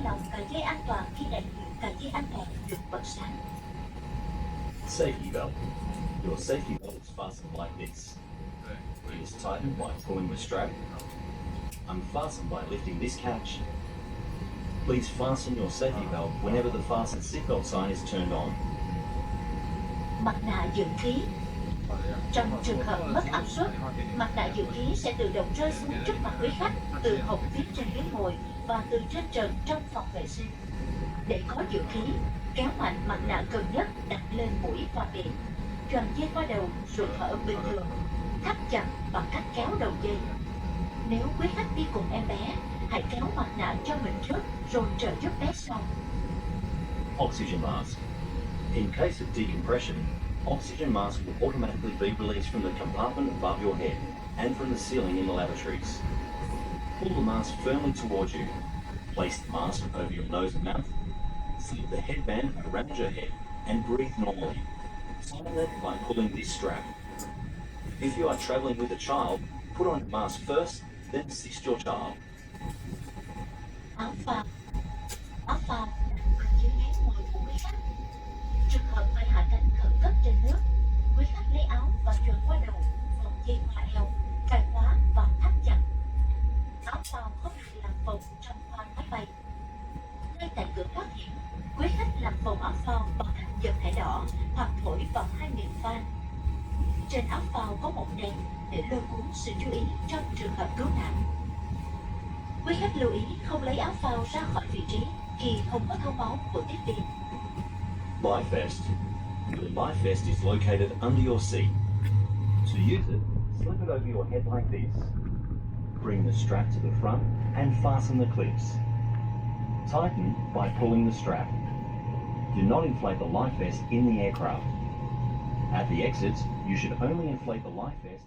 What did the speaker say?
lòng cài dây an toàn khi đèn hiệu cài dây an toàn được bật sáng. Safety belt. Your safety belt is fastened like this. It is tightened by pulling the strap, unfastened by lifting this catch. Please fasten your safety belt whenever the fasten seatbelt sign is turned on. Mặt nạ dưỡng khí. Trong trường hợp mất áp suất, mặt nạ dưỡng khí sẽ tự động rơi xuống trước mặt quý khách từ hộc phía trên ghế ngồi và từ trên trần trong phòng vệ sinh. Để có dưỡng khí, kéo mạnh mặt nạ gần nhất đặt lên mũi và miệng, choàng dây qua đầu rồi thở bình thường, thắt chặt bằng cách kéo đầu dây. Nếu quý khách đi cùng em bé, hãy kéo mặt nạ cho mình trước rồi trợ giúp bé sau. Oxygen mask. In case of decompression, oxygen mask will automatically be released from the compartment above your head and from the ceiling in the lavatories. Pull the mask firmly towards you. Place the mask over your nose and mouth. Slip the headband around your head and breathe normally. Tighten it by pulling this strap. If you are traveling with a child, put on your mask first, then assist your child. Áo phao. Áo phao nằm dưới ghế ngồi của quý khách. Trường hợp phải hạ cánh khẩn cấp trên nước, quý khách lấy áo và choàng qua đầu, vòng dây qua eo, cài khóa và thắt chặt. Áo phao không được làm phồng trong khoang máy bay. Ngay tại cửa thoát hiểm, quý khách làm phồng áo phao bằng cách giật thẻ đỏ hoặc thổi vào hai miệng van. Trên áo phao có một đèn để lôi cuốn sự chú ý trong trường hợp cứu nạn. Quý khách lưu ý không lấy áo phao ra khỏi vị trí khi không có thông báo của tiếp viên. Life vest. Your life vest is located under your seat. To use it, slip it over your head like this. Bring the strap to the front and fasten the clips. Tighten by pulling the strap. Do not inflate the life vest in the aircraft. At the exits, you should only inflate the life vest